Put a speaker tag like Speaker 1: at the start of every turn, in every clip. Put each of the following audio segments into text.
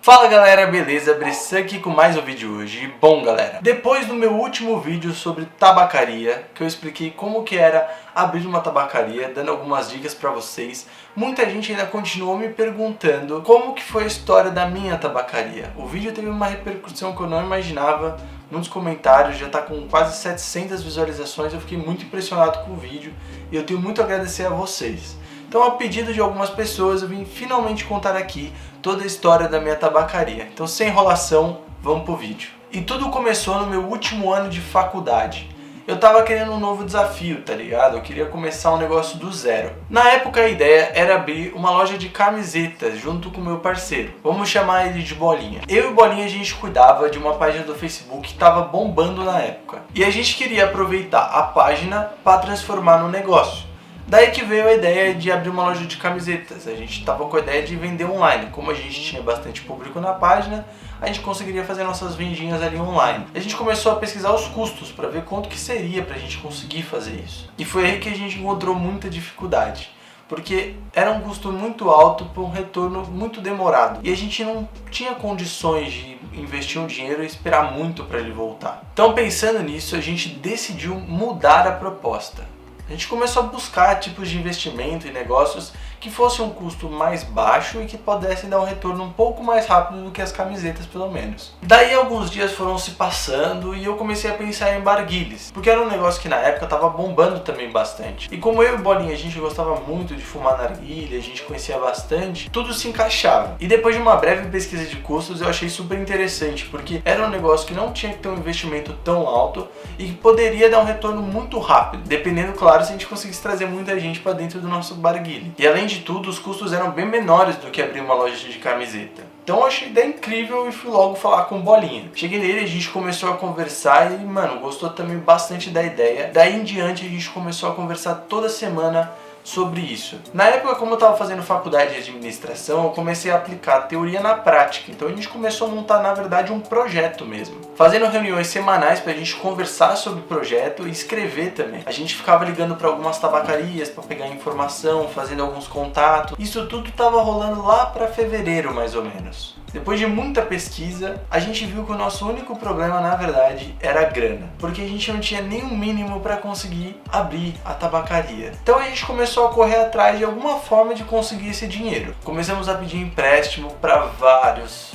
Speaker 1: Fala galera, beleza? Bressan aqui com mais um vídeo hoje. Bom galera, depois do meu último vídeo sobre tabacaria, que eu expliquei como que era abrir uma tabacaria, dando algumas dicas pra vocês, muita gente ainda continuou me perguntando como que foi a história da minha tabacaria. O vídeo teve uma repercussão que eu não imaginava nos comentários, já tá com quase 700 visualizações, eu fiquei muito impressionado com o vídeo e eu tenho muito a agradecer a vocês. Então, a pedido de algumas pessoas, eu vim finalmente contar aqui toda a história da minha tabacaria. Então, sem enrolação, vamos pro vídeo. E tudo começou no meu último ano de faculdade. Eu tava querendo um novo desafio, tá ligado? Eu queria começar um negócio do zero. Na época, a ideia era abrir uma loja de camisetas junto com o meu parceiro. Vamos chamar ele de Bolinha. Eu e o Bolinha, a gente cuidava de uma página do Facebook que tava bombando na época. E a gente queria aproveitar a página para transformar no negócio. Daí que veio a ideia de abrir uma loja de camisetas. A gente estava com a ideia de vender online. Como a gente tinha bastante público na página, a gente conseguiria fazer nossas vendinhas ali online. A gente começou a pesquisar os custos para ver quanto que seria para a gente conseguir fazer isso. E foi aí que a gente encontrou muita dificuldade, porque era um custo muito alto para um retorno muito demorado. E a gente não tinha condições de investir um dinheiro e esperar muito para ele voltar. Então, pensando nisso, a gente decidiu mudar a proposta. A gente começou a buscar tipos de investimento e negócios que fossem um custo mais baixo e que pudessem dar um retorno um pouco mais rápido do que as camisetas, pelo menos. Daí alguns dias foram se passando e eu comecei a pensar em barguilhas, porque era um negócio que na época estava bombando também bastante. E como eu e Bolinha, a gente gostava muito de fumar narguilha, a gente conhecia bastante, tudo se encaixava. E depois de uma breve pesquisa de custos, eu achei super interessante, porque era um negócio que não tinha que ter um investimento tão alto e que poderia dar um retorno muito rápido, dependendo, claro, se a gente conseguisse trazer muita gente para dentro do nosso barguilha. E além de tudo, os custos eram bem menores do que abrir uma loja de camiseta. Então eu achei a ideia incrível e fui logo falar com o Bolinha. Cheguei nele, a gente começou a conversar e, mano, gostou também bastante da ideia. Daí em diante a gente começou a conversar toda semana sobre isso. Na época, como eu estava fazendo faculdade de administração, eu comecei a aplicar a teoria na prática. Então a gente começou a montar, na verdade, um projeto mesmo. Fazendo reuniões semanais para a gente conversar sobre o projeto e escrever também. A gente ficava ligando para algumas tabacarias para pegar informação, fazendo alguns contatos. Isso tudo estava rolando lá para fevereiro, mais ou menos. Depois de muita pesquisa, a gente viu que o nosso único problema, na verdade, era a grana. Porque a gente não tinha nem um mínimo para conseguir abrir a tabacaria. Então a gente começou a correr atrás de alguma forma de conseguir esse dinheiro. Começamos a pedir empréstimo para vários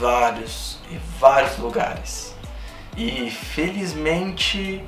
Speaker 1: lugares. E felizmente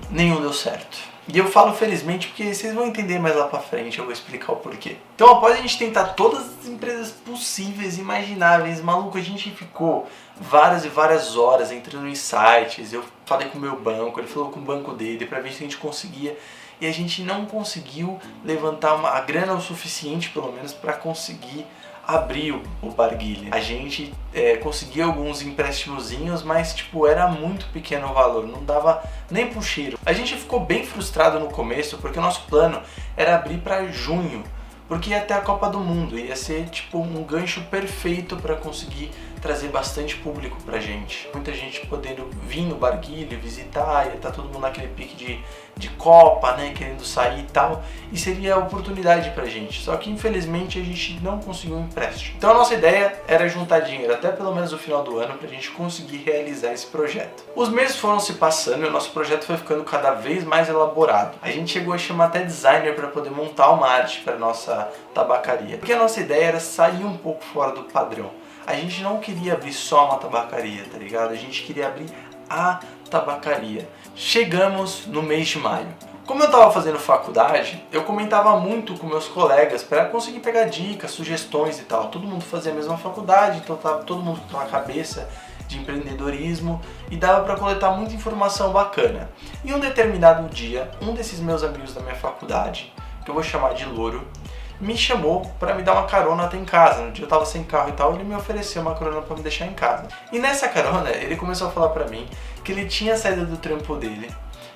Speaker 1: nenhum deu certo. E eu falo felizmente porque vocês vão entender mais lá pra frente, eu vou explicar o porquê. Então, após a gente tentar todas as empresas possíveis e imagináveis, maluco, a gente ficou várias e várias horas entrando em sites. Eu falei com o meu banco, ele falou com o banco dele pra ver se a gente conseguia. E a gente não conseguiu levantar a grana o suficiente, pelo menos, para conseguir abrir o barguilha. A gente conseguia alguns emprestimozinhos, mas tipo, era muito pequeno o valor, não dava nem pro cheiro. A gente ficou bem frustrado no começo, porque o nosso plano era abrir para junho, porque ia ter a Copa do Mundo, ia ser tipo um gancho perfeito para conseguir trazer bastante público pra gente. Muita gente podendo vir no barguilha, visitar, ia estar todo mundo naquele pique de Copa, né, querendo sair e tal, e seria a oportunidade pra gente. Só que infelizmente a gente não conseguiu um empréstimo. Então a nossa ideia era juntar dinheiro até pelo menos o final do ano pra gente conseguir realizar esse projeto. Os meses foram se passando e o nosso projeto foi ficando cada vez mais elaborado. A gente chegou a chamar até designer para poder montar uma arte para nossa tabacaria, porque a nossa ideia era sair um pouco fora do padrão. A gente não queria abrir só uma tabacaria, tá ligado? A gente queria abrir a tabacaria. Chegamos no mês de maio. Como eu estava fazendo faculdade, eu comentava muito com meus colegas para conseguir pegar dicas, sugestões e tal. Todo mundo fazia a mesma faculdade, então tava todo mundo com uma cabeça de empreendedorismo e dava para coletar muita informação bacana. E um determinado dia, um desses meus amigos da minha faculdade, que eu vou chamar de Louro, me chamou para me dar uma carona até em casa. No dia eu tava sem carro e tal, ele me ofereceu uma carona para me deixar em casa. E nessa carona, ele começou a falar para mim que ele tinha saído do trampo dele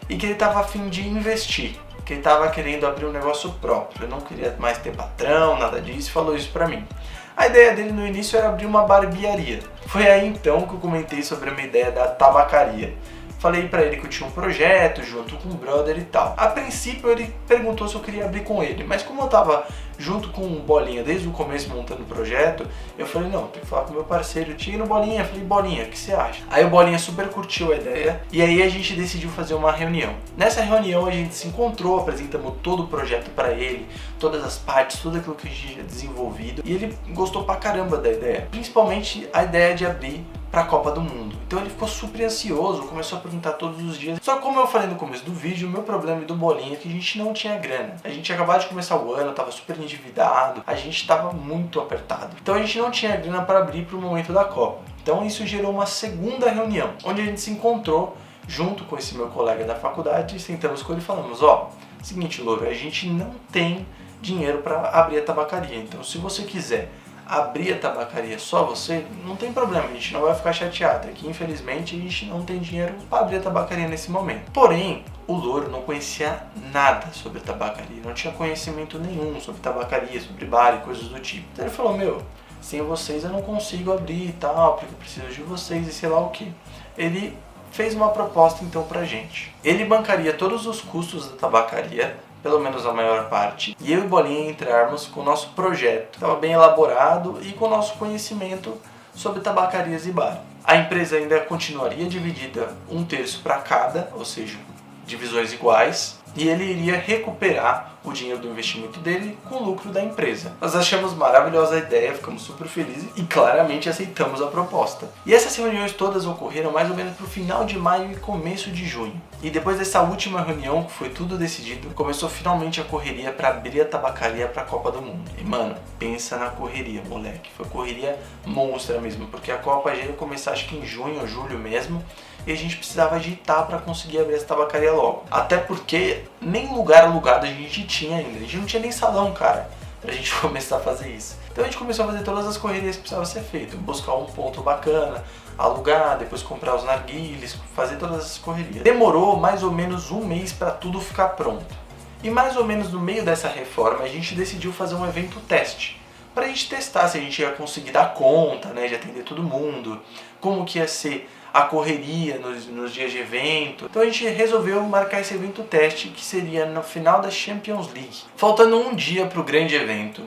Speaker 1: e que ele tava a fim de investir, que ele tava querendo abrir um negócio próprio. Eu não queria mais ter patrão, nada disso, e falou isso para mim. A ideia dele no início era abrir uma barbearia. Foi aí então que eu comentei sobre a minha ideia da tabacaria. Falei pra ele que eu tinha um projeto junto com o brother e tal. A princípio ele perguntou se eu queria abrir com ele, mas como eu tava junto com o Bolinha desde o começo montando o projeto, eu falei, não, tem que falar com o meu parceiro, tinha no Bolinha, eu falei, Bolinha, o que você acha? Aí o Bolinha super curtiu a ideia e aí a gente decidiu fazer uma reunião. Nessa reunião a gente se encontrou, apresentamos todo o projeto para ele, todas as partes, tudo aquilo que a gente tinha desenvolvido e ele gostou pra caramba da ideia, principalmente a ideia de abrir para a Copa do Mundo. Então ele ficou super ansioso, começou a perguntar todos os dias. Só que como eu falei no começo do vídeo, o meu problema do Bolinha é que a gente não tinha grana. A gente tinha acabado de começar o ano, tava super endividado, a gente tava muito apertado. Então a gente não tinha grana para abrir para o momento da Copa. Então isso gerou uma segunda reunião, onde a gente se encontrou junto com esse meu colega da faculdade, sentamos com ele e falamos, ó, seguinte, Louro, a gente não tem dinheiro para abrir a tabacaria. Então se você quiser abrir a tabacaria só você, não tem problema, a gente não vai ficar chateado. Aqui, infelizmente, a gente não tem dinheiro para abrir a tabacaria nesse momento. Porém, o Louro não conhecia nada sobre tabacaria, não tinha conhecimento nenhum sobre tabacaria, sobre bar e coisas do tipo. Então ele falou, meu, sem vocês eu não consigo abrir e tal, porque eu preciso de vocês e sei lá o que. Ele fez uma proposta então pra gente. Ele bancaria todos os custos da tabacaria, pelo menos a maior parte, e eu e Bolinha entrarmos com o nosso projeto. Estava bem elaborado e com o nosso conhecimento sobre tabacarias e bar. A empresa ainda continuaria dividida 1/3 para cada, ou seja, divisões iguais, e ele iria recuperar o dinheiro do investimento dele com o lucro da empresa. Nós achamos maravilhosa a ideia, ficamos super felizes e claramente aceitamos a proposta. E essas reuniões todas ocorreram mais ou menos para o final de maio e começo de junho. E depois dessa última reunião, que foi tudo decidido, começou finalmente a correria para abrir a tabacaria para a Copa do Mundo. E mano, pensa na correria, moleque. Foi correria monstra mesmo, porque a Copa já ia começar acho que em junho ou julho mesmo. E a gente precisava agitar para conseguir abrir essa tabacaria logo. Até porque nem lugar alugado a gente tinha ainda. A gente não tinha nem salão, cara, pra gente começar a fazer isso. Então a gente começou a fazer todas as correrias que precisavam ser feitas. Buscar um ponto bacana, alugar, depois comprar os narguilés, fazer todas essas correrias. Demorou mais ou menos um mês para tudo ficar pronto. E mais ou menos no meio dessa reforma a gente decidiu fazer um evento teste. Pra gente testar se a gente ia conseguir dar conta, né, de atender todo mundo, como que ia ser a correria nos dias de evento. Então a gente resolveu marcar esse evento teste, que seria no final da Champions League. Faltando um dia para o grande evento,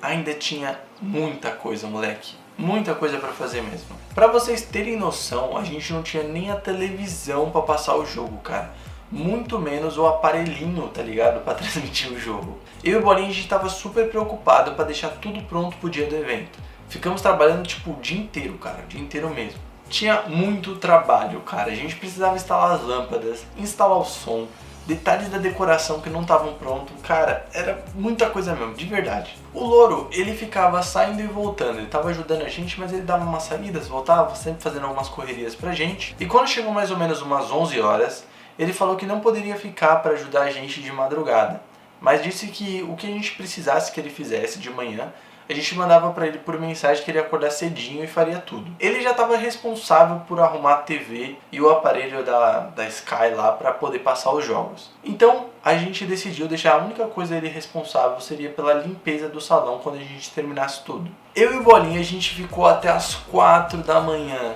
Speaker 1: ainda tinha muita coisa, moleque. Muita coisa para fazer mesmo. Para vocês terem noção, a gente não tinha nem a televisão para passar o jogo, cara. Muito menos o aparelhinho, tá ligado? Para transmitir o jogo. Eu e o Bolinha, a gente tava super preocupado para deixar tudo pronto pro dia do evento. Ficamos trabalhando tipo o dia inteiro, cara, o dia inteiro mesmo. Tinha muito trabalho, cara. A gente precisava instalar as lâmpadas, instalar o som, detalhes da decoração que não estavam prontos. Cara, era muita coisa mesmo, de verdade. O Louro, ele ficava saindo e voltando. Ele tava ajudando a gente, mas ele dava umas saídas, voltava, sempre fazendo algumas correrias pra gente. E quando chegou mais ou menos umas 11 horas, ele falou que não poderia ficar para ajudar a gente de madrugada. Mas disse que o que a gente precisasse que ele fizesse de manhã, a gente mandava pra ele por mensagem que ele ia acordar cedinho e faria tudo. Ele já estava responsável por arrumar a TV e o aparelho da Sky lá para poder passar os jogos. Então a gente decidiu deixar a única coisa ele responsável seria pela limpeza do salão quando a gente terminasse tudo. Eu e o Bolinha, a gente ficou até as 4 da manhã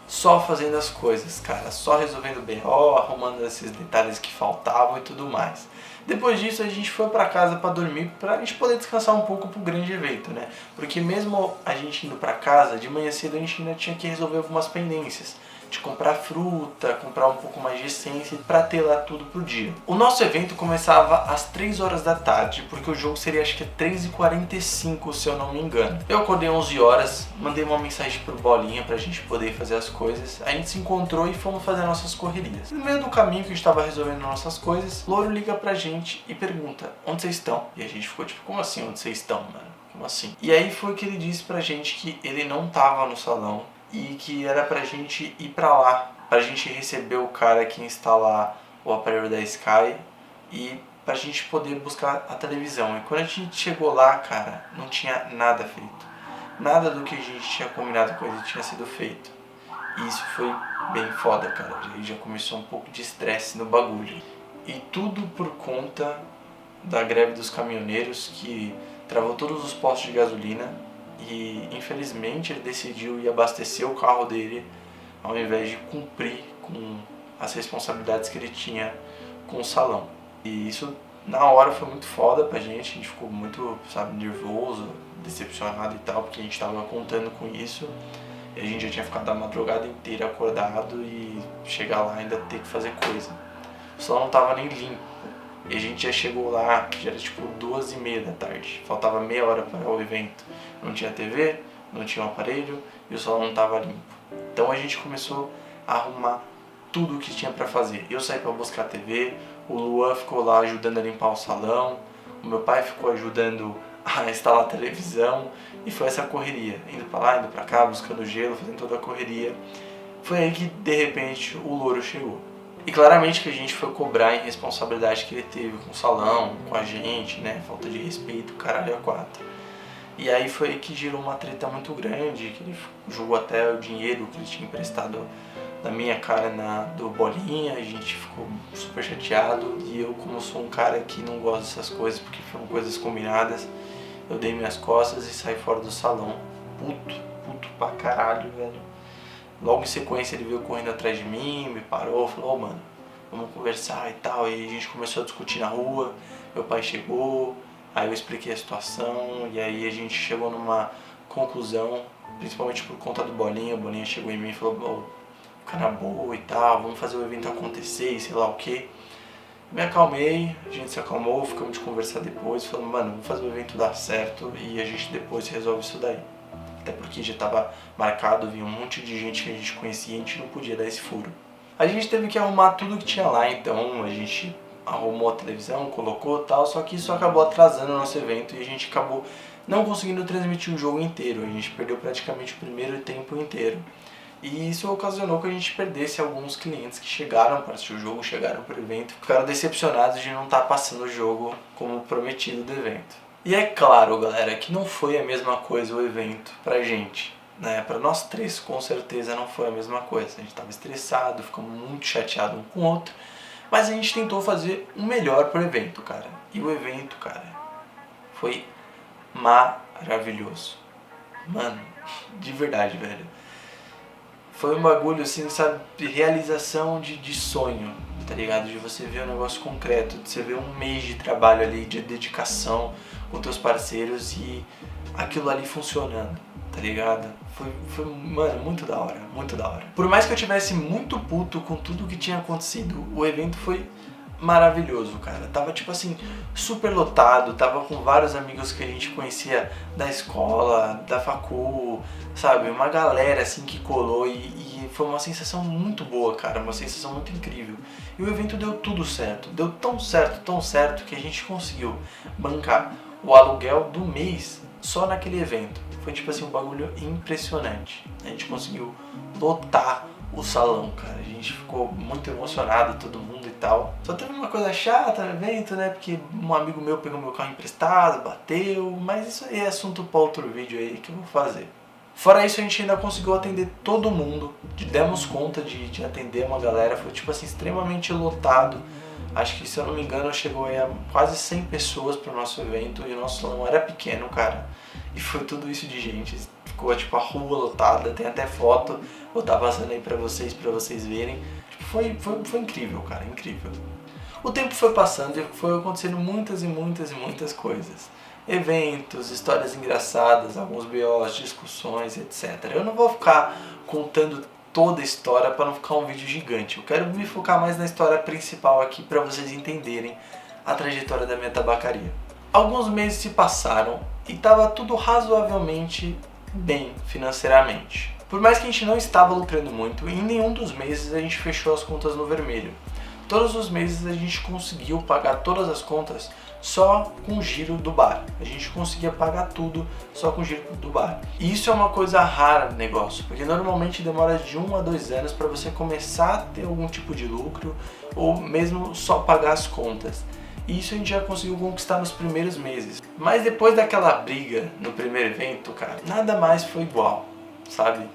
Speaker 1: só fazendo as coisas, cara, só resolvendo BO, arrumando esses detalhes que faltavam e tudo mais. Depois disso a gente foi pra casa pra dormir, pra gente poder descansar um pouco pro grande evento, né? Porque mesmo a gente indo pra casa, de manhã cedo a gente ainda tinha que resolver algumas pendências. De comprar fruta, comprar um pouco mais de essência pra ter lá tudo pro dia. O nosso evento começava às 3 horas da tarde, porque o jogo seria acho que 3h45, se eu não me engano. Eu acordei 11 horas, mandei uma mensagem pro Bolinha pra gente poder fazer as coisas. A gente se encontrou e fomos fazer nossas correrias. No meio do caminho que a gente tava resolvendo nossas coisas, Louro liga pra gente e pergunta, onde vocês estão? E a gente ficou tipo, como assim, onde vocês estão, mano? Como assim? E aí foi que ele disse pra gente que ele não tava no salão e que era pra gente ir pra lá, pra gente receber o cara que instalar o aparelho da Sky e pra gente poder buscar a televisão. E quando a gente chegou lá, cara, não tinha nada feito. Nada do que a gente tinha combinado com ele tinha sido feito. E isso foi bem foda, cara. Aí já começou um pouco de estresse no bagulho. E tudo por conta da greve dos caminhoneiros que travou todos os postos de gasolina. E infelizmente ele decidiu ir abastecer o carro dele ao invés de cumprir com as responsabilidades que ele tinha com o salão. E isso Na hora foi muito foda pra gente, a gente ficou muito, sabe, nervoso, decepcionado e tal, porque a gente tava contando com isso. E a gente já tinha ficado a madrugada inteira acordado e chegar lá e ainda ter que fazer coisa. O salão não tava nem limpo. E a gente já chegou lá, já era tipo 2h30 da tarde. Faltava meia hora para o evento. Não tinha TV, não tinha um aparelho e o salão não tava limpo. Então a gente começou a arrumar tudo o que tinha para fazer. Eu saí para buscar a TV, o Luan ficou lá ajudando a limpar o salão, o meu pai ficou ajudando a instalar a televisão e foi essa correria, indo para lá, indo para cá, buscando gelo, fazendo toda a correria. Foi aí que de repente o louro chegou. E claramente que a gente foi cobrar a irresponsabilidade que ele teve com o salão, com a gente, né, falta de respeito, caralho, a quatro. E aí foi aí que gerou uma treta muito grande, que ele jogou até o dinheiro que ele tinha emprestado na minha cara do Bolinha, a gente ficou super chateado. E eu, como sou um cara que não gosta dessas coisas, porque foram coisas combinadas, eu dei minhas costas e saí fora do salão. Puto pra caralho, velho. Logo em sequência ele veio correndo atrás de mim, me parou, falou, mano, vamos conversar e tal. E a gente começou a discutir na rua, meu pai chegou, aí eu expliquei a situação e aí a gente chegou numa conclusão, principalmente por conta do Bolinha. O Bolinha chegou em mim e falou, fica na boa e tal, vamos fazer o evento acontecer e sei lá o que. Me acalmei, a gente se acalmou, ficamos de conversar depois, falando, mano, vamos fazer o evento dar certo e a gente depois resolve isso daí. Até porque já estava marcado, vinha um monte de gente que a gente conhecia e a gente não podia dar esse furo. A gente teve que arrumar tudo que tinha lá, então a gente arrumou a televisão, colocou e tal, só que isso acabou atrasando o nosso evento e a gente acabou não conseguindo transmitir o jogo inteiro. A gente perdeu praticamente o primeiro tempo inteiro. E isso ocasionou que a gente perdesse alguns clientes que chegaram para assistir o jogo, chegaram para o evento, ficaram decepcionados de não estar passando o jogo como prometido do evento. E é claro, galera, que não foi a mesma coisa o evento pra gente, né? Pra nós três, com certeza, não foi a mesma coisa. A gente tava estressado, ficamos muito chateados um com o outro, mas a gente tentou fazer o melhor pro evento, cara. E o evento, cara, foi maravilhoso. Mano, de verdade, velho. Foi um bagulho assim, sabe, realização de sonho, tá ligado? De você ver um negócio concreto, de você ver um mês de trabalho ali, de dedicação com teus parceiros e aquilo ali funcionando, tá ligado? Foi, mano, muito da hora, muito da hora. Por mais que eu tivesse muito puto com tudo que tinha acontecido, o evento foi maravilhoso, cara. Tava tipo assim, super lotado, tava com vários amigos que a gente conhecia da escola, da facul, sabe? Uma galera assim que colou e foi uma sensação muito boa, cara, uma sensação muito incrível. E o evento deu tudo certo, deu tão certo que a gente conseguiu bancar o aluguel do mês só naquele evento. Foi tipo assim, um bagulho impressionante. A gente conseguiu lotar o salão, cara. A gente ficou muito emocionado, todo mundo e tal. Só teve uma coisa chata no evento, né? Porque um amigo meu pegou meu carro emprestado, bateu. Mas isso aí é assunto para outro vídeo aí que eu vou fazer. Fora isso, a gente ainda conseguiu atender todo mundo. Demos conta de atender uma galera. Foi tipo assim, extremamente lotado. Acho que, se eu não me engano, chegou aí a quase 100 pessoas pro nosso evento. E o nosso salão era pequeno, cara. E foi tudo isso de gente. Ficou tipo a rua lotada, tem até foto. Vou estar passando aí pra vocês verem. Tipo, foi incrível, cara, incrível. O tempo foi passando e foi acontecendo muitas coisas. Eventos, histórias engraçadas, alguns BOs, discussões, etc. Eu não vou ficar contando toda a história para não ficar um vídeo gigante. Eu quero me focar mais na história principal aqui para vocês entenderem a trajetória da minha tabacaria. Alguns meses se passaram e estava tudo razoavelmente bem financeiramente. Por mais que a gente não estava lucrando muito, em nenhum dos meses a gente fechou as contas no vermelho. Todos os meses a gente conseguiu pagar todas as contas só com o giro do bar. A gente conseguia pagar tudo só com o giro do bar. E isso é uma coisa rara no negócio, porque normalmente demora de 1 a 2 anos para você começar a ter algum tipo de lucro ou mesmo só pagar as contas. E isso a gente já conseguiu conquistar nos primeiros meses. Mas depois daquela briga no primeiro evento, cara, nada mais foi igual, sabe?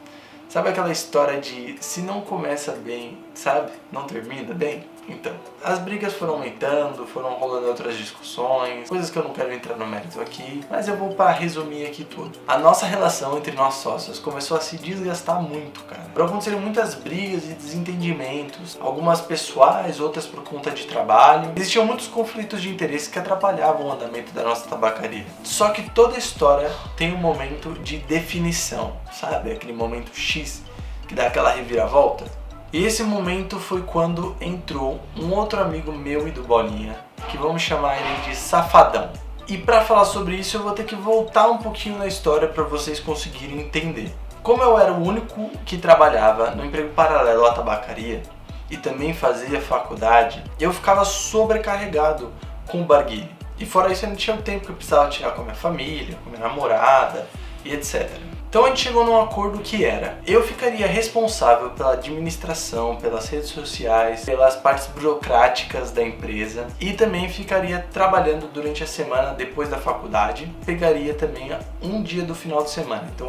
Speaker 1: Sabe aquela história de se não começa bem, sabe? Não termina bem? Então, as brigas foram aumentando, foram rolando outras discussões, coisas que eu não quero entrar no mérito aqui, mas eu vou para resumir aqui tudo. A nossa relação entre nós sócios começou a se desgastar muito, cara. Aconteceram muitas brigas e desentendimentos, algumas pessoais, outras por conta de trabalho. Existiam muitos conflitos de interesse que atrapalhavam o andamento da nossa tabacaria. Só que toda história tem um momento de definição, sabe? Aquele momento X que dá aquela reviravolta. E esse momento foi quando entrou um outro amigo meu e do Bolinha, que vamos chamar ele de Safadão. E para falar sobre isso eu vou ter que voltar um pouquinho na história para vocês conseguirem entender. Como eu era o único que trabalhava no emprego paralelo à tabacaria e também fazia faculdade, eu ficava sobrecarregado com o barguile. E fora isso eu não tinha o tempo que eu precisava tirar com a minha família, com a minha namorada e etc. Então a gente chegou num acordo que era: eu ficaria responsável pela administração, pelas redes sociais, pelas partes burocráticas da empresa e também ficaria trabalhando durante a semana depois da faculdade. Pegaria também um dia do final de semana. Então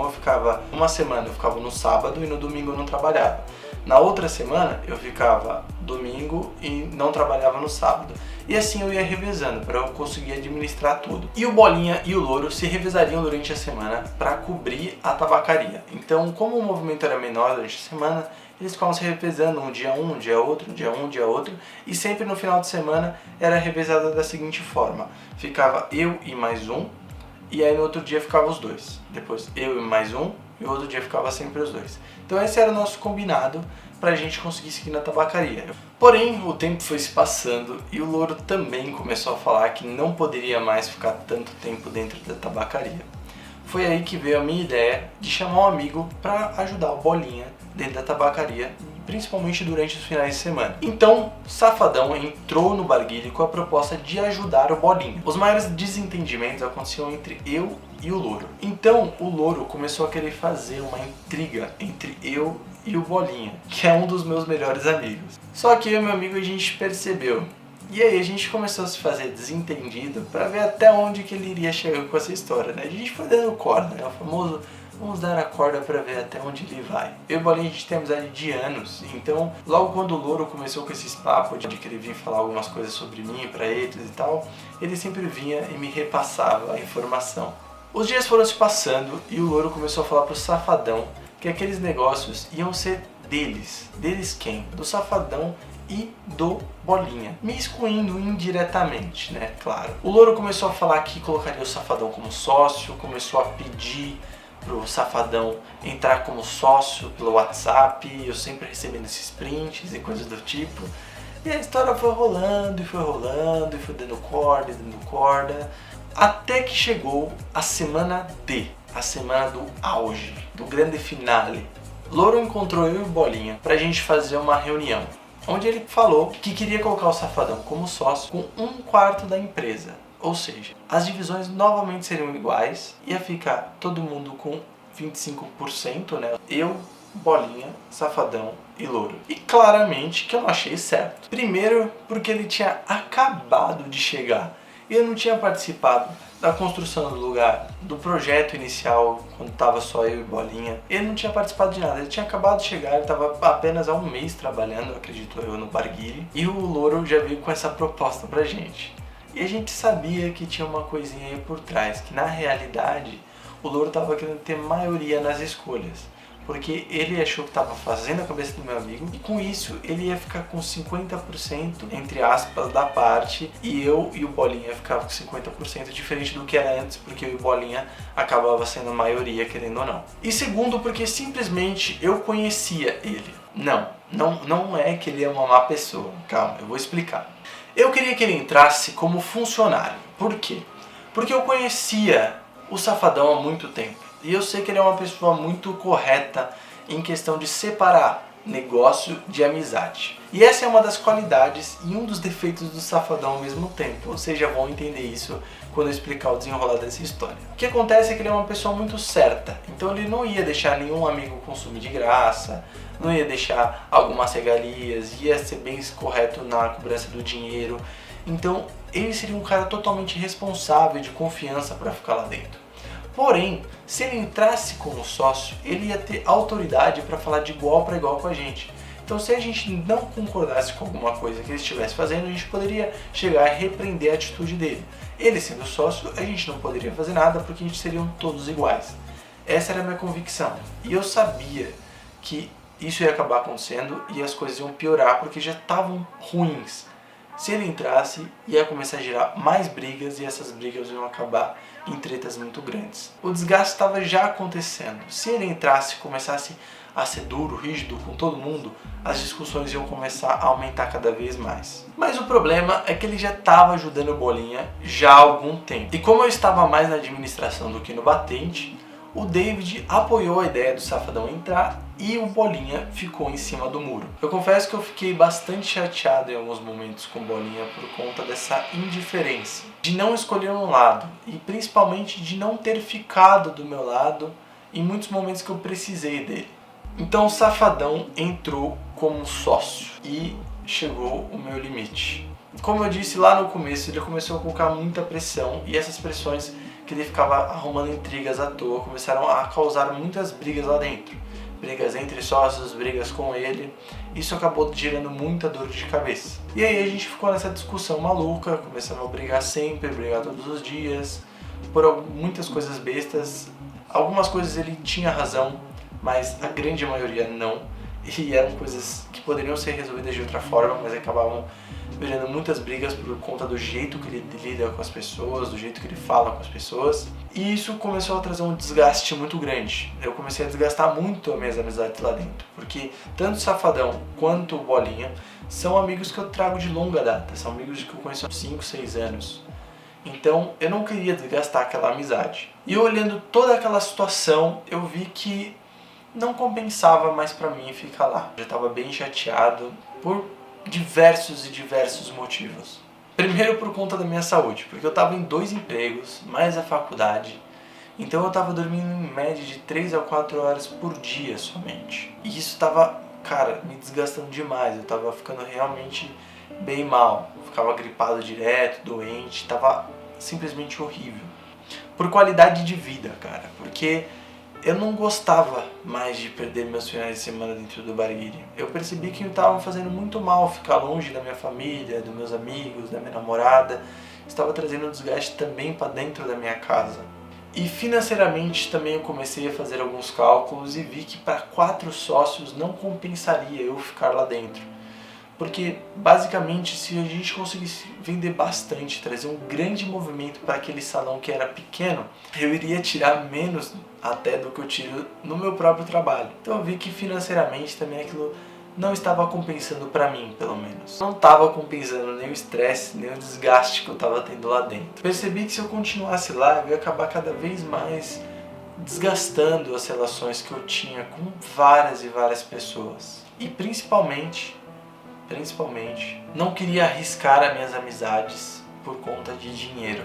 Speaker 1: uma semana eu ficava no sábado e no domingo eu não trabalhava. Na outra semana eu ficava domingo e não trabalhava no sábado. E assim eu ia revezando para eu conseguir administrar tudo. E o Bolinha e o Louro se revezariam durante a semana para cobrir a tabacaria. Então, como o movimento era menor durante a semana, eles ficavam se revezando um dia um dia outro, um dia um dia outro. E sempre no final de semana era revezada da seguinte forma: ficava eu e mais um, e aí no outro dia ficava os dois. Depois eu e mais um, e o outro dia ficava sempre os dois. Então esse era o nosso combinado pra gente conseguir seguir na tabacaria. Porém, o tempo foi se passando e o Louro também começou a falar que não poderia mais ficar tanto tempo dentro da tabacaria. Foi aí que veio a minha ideia de chamar um amigo para ajudar o Bolinha dentro da tabacaria, principalmente durante os finais de semana. Então, Safadão entrou no barguile com a proposta de ajudar o Bolinha. Os maiores desentendimentos aconteciam entre eu e o Louro. Então, o Louro começou a querer fazer uma intriga entre eu e o Bolinha, que é um dos meus melhores amigos. Só que eu e meu amigo a gente percebeu. E aí a gente começou a se fazer desentendido para ver até onde que ele iria chegar com essa história, né? A gente foi dando corda, né? O famoso vamos dar a corda para ver até onde ele vai. Eu e o Bolinha a gente tem amizade de anos, então logo quando o Louro começou com esses papos de querer vir falar algumas coisas sobre mim para eles e tal, ele sempre vinha e me repassava a informação. Os dias foram se passando e o Louro começou a falar pro Safadão que aqueles negócios iam ser deles. Deles quem? Do Safadão e do Bolinha, me excluindo indiretamente, né? Claro. O Louro começou a falar que colocaria o Safadão como sócio, começou a pedir pro Safadão entrar como sócio pelo WhatsApp, eu sempre recebendo esses prints e coisas do tipo. E a história foi rolando e foi rolando e foi dando corda, até que chegou a semana D, a semana do auge, do grande finale. Louro encontrou eu e o Bolinha pra gente fazer uma reunião, onde ele falou que queria colocar o Safadão como sócio com 1/4 da empresa. Ou seja, as divisões novamente seriam iguais, ia ficar todo mundo com 25%, né? Eu, Bolinha, Safadão e Louro. E claramente que eu não achei certo. Primeiro porque ele tinha acabado de chegar e eu não tinha participado da construção do lugar, do projeto inicial, quando estava só eu e Bolinha. Ele não tinha participado de nada, ele tinha acabado de chegar, ele estava apenas há um mês trabalhando, acredito eu, no barguile. E o Louro já veio com essa proposta pra gente. E a gente sabia que tinha uma coisinha aí por trás, que na realidade o Louro estava querendo ter maioria nas escolhas. Porque ele achou que estava fazendo a cabeça do meu amigo e com isso ele ia ficar com 50%, entre aspas, da parte, e eu e o Bolinha ficavam com 50%, diferente do que era antes, porque eu e o Bolinha acabava sendo a maioria, querendo ou não. E segundo, porque simplesmente eu conhecia ele. Não é que ele é uma má pessoa, calma, eu vou explicar. Eu queria que ele entrasse como funcionário. Por quê? Porque eu conhecia o Safadão há muito tempo. E eu sei que ele é uma pessoa muito correta em questão de separar negócio de amizade. E essa é uma das qualidades e um dos defeitos do Safadão ao mesmo tempo. Vocês já vão entender isso quando eu explicar o desenrolar dessa história. O que acontece é que ele é uma pessoa muito certa. Então ele não ia deixar nenhum amigo consumir de graça, não ia deixar algumas regalias, ia ser bem correto na cobrança do dinheiro. Então ele seria um cara totalmente responsável, de confiança para ficar lá dentro. Porém, se ele entrasse como sócio, ele ia ter autoridade para falar de igual para igual com a gente. Então se a gente não concordasse com alguma coisa que ele estivesse fazendo, a gente poderia chegar e repreender a atitude dele. Ele sendo sócio, a gente não poderia fazer nada porque a gente seriam todos iguais. Essa era a minha convicção. E eu sabia que isso ia acabar acontecendo e as coisas iam piorar porque já estavam ruins. Se ele entrasse, ia começar a gerar mais brigas e essas brigas iam acabar em tretas muito grandes. O desgaste estava já acontecendo. Se ele entrasse e começasse a ser duro, rígido com todo mundo, as discussões iam começar a aumentar cada vez mais. Mas o problema é que ele já estava ajudando o Bolinha já há algum tempo. E como eu estava mais na administração do que no batente, o David apoiou a ideia do Safadão entrar e o Bolinha ficou em cima do muro. Eu confesso que eu fiquei bastante chateado em alguns momentos com o Bolinha por conta dessa indiferença, de não escolher um lado e principalmente de não ter ficado do meu lado em muitos momentos que eu precisei dele. Então o Safadão entrou como sócio e chegou o meu limite. Como eu disse lá no começo, ele começou a colocar muita pressão e essas pressões que ele ficava arrumando intrigas à toa começaram a causar muitas brigas lá dentro. Brigas entre sócios, brigas com ele. Isso acabou gerando muita dor de cabeça. E aí a gente ficou nessa discussão maluca, começando a brigar sempre, brigar todos os dias, por muitas coisas bestas. Algumas coisas ele tinha razão, mas a grande maioria não. E eram coisas que poderiam ser resolvidas de outra forma, mas acabavam virando muitas brigas por conta do jeito que ele lida com as pessoas, do jeito que ele fala com as pessoas. E isso começou a trazer um desgaste muito grande. Eu comecei a desgastar muito as minhas amizades lá dentro, porque tanto o Safadão quanto o Bolinha são amigos que eu trago de longa data, são amigos que eu conheço há 5, 6 anos. Então eu não queria desgastar aquela amizade. E olhando toda aquela situação, eu vi que não compensava mais pra mim ficar lá. Eu já estava bem chateado por diversos motivos. Primeiro por conta da minha saúde, porque eu estava em 2 empregos, mais a faculdade. Então eu estava dormindo em média de 3 a 4 horas por dia somente. E isso estava, cara, me desgastando demais. Eu estava ficando realmente bem mal. Eu ficava gripado direto, doente, estava simplesmente horrível. Por qualidade de vida, cara, porque eu não gostava mais de perder meus finais de semana dentro do Barguile. Eu percebi que me estava fazendo muito mal ficar longe da minha família, dos meus amigos, da minha namorada. Estava trazendo um desgaste também para dentro da minha casa. E financeiramente também eu comecei a fazer alguns cálculos e vi que para 4 sócios não compensaria eu ficar lá dentro. Porque basicamente se a gente conseguisse vender bastante, trazer um grande movimento para aquele salão que era pequeno, eu iria tirar menos até do que eu tiro no meu próprio trabalho. Então eu vi que financeiramente também aquilo não estava compensando para mim, pelo menos. Não estava compensando nem o estresse, nem o desgaste que eu estava tendo lá dentro. Percebi que se eu continuasse lá, eu ia acabar cada vez mais desgastando as relações que eu tinha com várias e várias pessoas. E principalmente, não queria arriscar as minhas amizades por conta de dinheiro.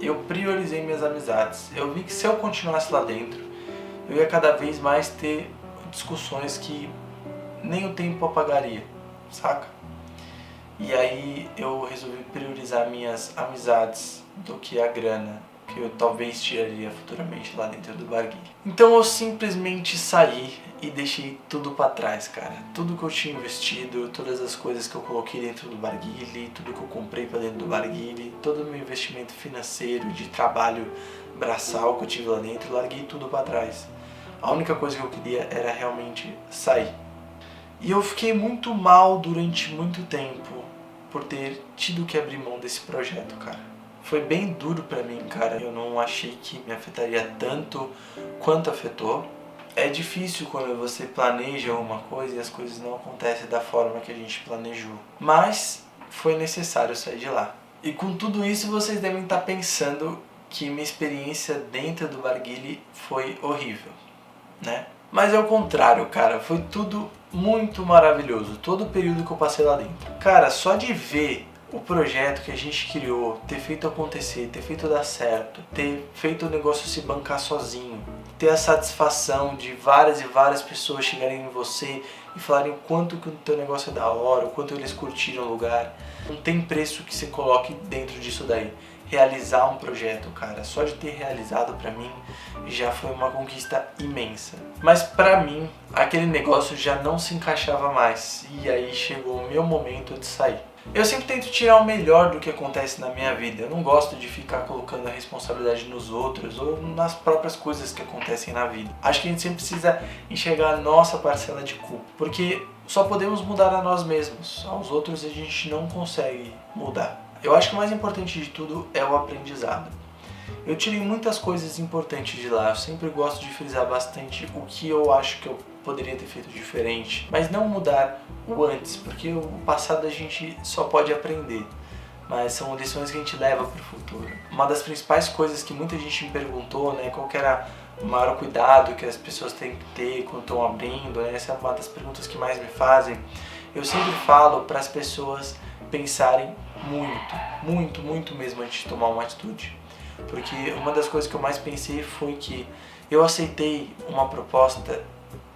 Speaker 1: Eu priorizei minhas amizades. Eu vi que se eu continuasse lá dentro, eu ia cada vez mais ter discussões que nem o tempo apagaria, saca? E aí eu resolvi priorizar minhas amizades do que a grana que eu talvez tiraria futuramente lá dentro do Barguile. Então eu simplesmente saí e deixei tudo pra trás, cara. Tudo que eu tinha investido, todas as coisas que eu coloquei dentro do Barguile, tudo que eu comprei pra dentro do Barguile, todo o meu investimento financeiro, de trabalho braçal que eu tive lá dentro, eu larguei tudo pra trás. A única coisa que eu queria era realmente sair. E eu fiquei muito mal durante muito tempo por ter tido que abrir mão desse projeto, cara. Foi bem duro pra mim, cara. Eu não achei que me afetaria tanto quanto afetou. É difícil quando você planeja uma coisa e as coisas não acontecem da forma que a gente planejou. Mas foi necessário sair de lá. E com tudo isso vocês devem estar pensando que minha experiência dentro do Barguile foi horrível, né? Mas é o contrário, cara. Foi tudo muito maravilhoso. Todo o período que eu passei lá dentro. Cara, só de ver o projeto que a gente criou, ter feito acontecer, ter feito dar certo, ter feito o negócio se bancar sozinho, ter a satisfação de várias e várias pessoas chegarem em você e falarem o quanto que o teu negócio é da hora, o quanto eles curtiram o lugar. Não tem preço que você coloque dentro disso daí. realizar um projeto, cara. Só de ter realizado pra mim já foi uma conquista imensa. Mas pra mim, aquele negócio já não se encaixava mais. E aí chegou o meu momento de sair. Eu sempre tento tirar o melhor do que acontece na minha vida. Eu não gosto de ficar colocando a responsabilidade nos outros ou nas próprias coisas que acontecem na vida. Acho que a gente sempre precisa enxergar a nossa parcela de culpa, porque só podemos mudar a nós mesmos. Aos outros a gente não consegue mudar. Eu acho que o mais importante de tudo é o aprendizado. Eu tirei muitas coisas importantes de lá. Eu sempre gosto de frisar bastante o que eu acho que eu poderia ter feito diferente, mas não mudar o antes, porque o passado a gente só pode aprender, mas são lições que a gente leva para o futuro. Uma das principais coisas que muita gente me perguntou, né, qual que era o maior cuidado que as pessoas têm que ter quando estão abrindo, né, essa é uma das perguntas que mais me fazem. Eu sempre falo para as pessoas pensarem muito mesmo antes de tomar uma atitude, porque uma das coisas que eu mais pensei foi que eu aceitei uma proposta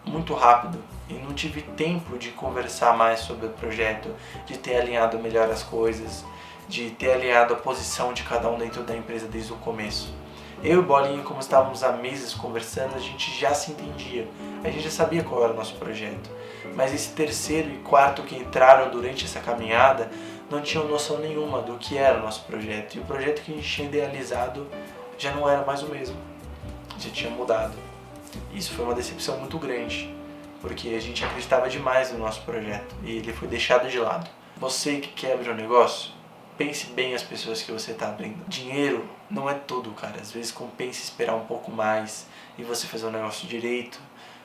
Speaker 1: muito rápido e não tive tempo de conversar mais sobre o projeto, de ter alinhado melhor as coisas, de ter alinhado a posição de cada um dentro da empresa desde o começo. Eu e Bolinha, como estávamos há meses conversando, a gente já se entendia, a gente já sabia qual era o nosso projeto, mas esse terceiro e quarto que entraram durante essa caminhada não tinham noção nenhuma do que era o nosso projeto, e o projeto que a gente tinha idealizado já não era mais o mesmo, já tinha mudado. Isso foi uma decepção muito grande, porque a gente acreditava demais no nosso projeto e ele foi deixado de lado. Você que quer abrir um negócio, pense bem as pessoas que você está abrindo. Dinheiro não é tudo, cara. Às vezes compensa esperar um pouco mais e você fazer um negócio direito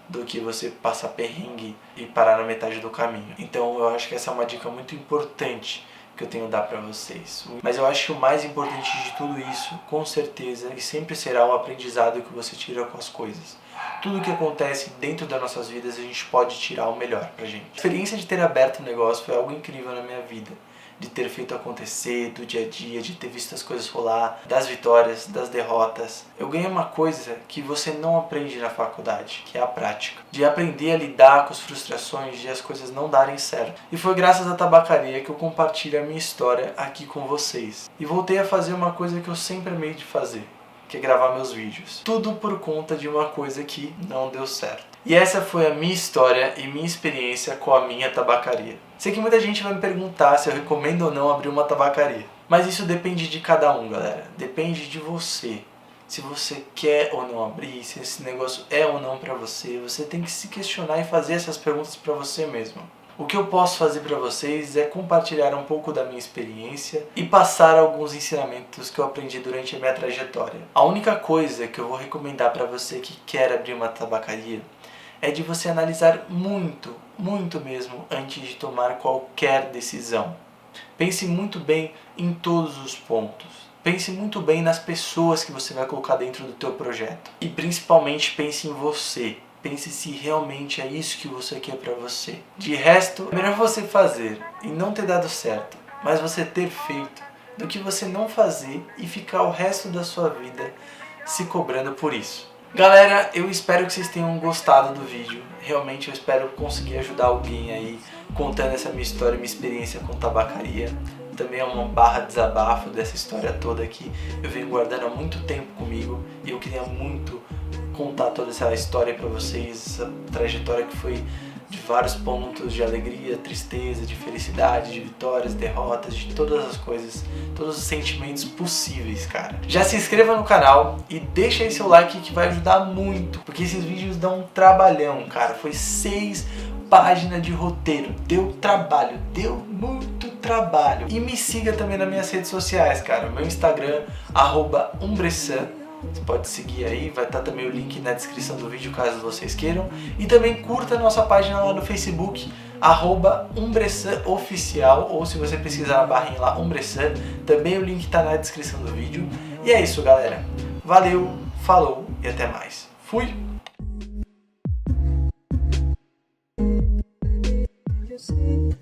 Speaker 1: do que você passar perrengue e parar na metade do caminho. Então eu acho que essa é uma dica muito importante que eu tenho a dar para vocês. Mas eu acho que o mais importante de tudo isso, com certeza, e sempre será o aprendizado que você tira com as coisas. Tudo que acontece dentro das nossas vidas, a gente pode tirar o melhor pra gente. A experiência de ter aberto um negócio foi algo incrível na minha vida. De ter feito acontecer, do dia a dia, de ter visto as coisas rolar, das vitórias, das derrotas. Eu ganhei uma coisa que você não aprende na faculdade, que é a prática. De aprender a lidar com as frustrações de as coisas não darem certo. E foi graças à tabacaria que eu compartilho a minha história aqui com vocês. E voltei a fazer uma coisa que eu sempre amei de fazer, que é gravar meus vídeos. Tudo por conta de uma coisa que não deu certo. E essa foi a minha história e minha experiência com a minha tabacaria. Sei que muita gente vai me perguntar se eu recomendo ou não abrir uma tabacaria. Mas isso depende de cada um, galera. Depende de você. Se você quer ou não abrir, se esse negócio é ou não pra você, você tem que se questionar e fazer essas perguntas pra você mesmo. O que eu posso fazer para vocês é compartilhar um pouco da minha experiência e passar alguns ensinamentos que eu aprendi durante a minha trajetória. A única coisa que eu vou recomendar para você que quer abrir uma tabacaria é de você analisar muito mesmo antes de tomar qualquer decisão. Pense muito bem em todos os pontos. Pense muito bem nas pessoas que você vai colocar dentro do teu projeto. E principalmente pense em você. Pense se realmente é isso que você quer pra você. De resto, é melhor você fazer e não ter dado certo, mas você ter feito, do que você não fazer e ficar o resto da sua vida se cobrando por isso. Galera, eu espero que vocês tenham gostado do vídeo. Realmente eu espero conseguir ajudar alguém aí contando essa minha história, minha experiência com tabacaria. Também é uma barra de desabafo dessa história toda que eu venho guardando há muito tempo comigo e eu queria muito contar toda essa história pra vocês, essa trajetória que foi de vários pontos de alegria, tristeza, de felicidade, de vitórias, derrotas, de todas as coisas, todos os sentimentos possíveis, cara. Já se inscreva no canal e deixa aí seu like que vai ajudar muito, porque esses vídeos dão um trabalhão, cara. Foi 6 páginas de roteiro, deu trabalho, deu muito trabalho. E me siga também nas minhas redes sociais, cara. Meu Instagram, @umbressan. Você pode seguir aí, vai estar também o link na descrição do vídeo caso vocês queiram. E também curta a nossa página lá no Facebook, @umbressan_oficial, ou se você pesquisar na barrinha lá, Umbressan, também o link está na descrição do vídeo. E é isso, galera. Valeu, falou e até mais. Fui!
Speaker 2: You see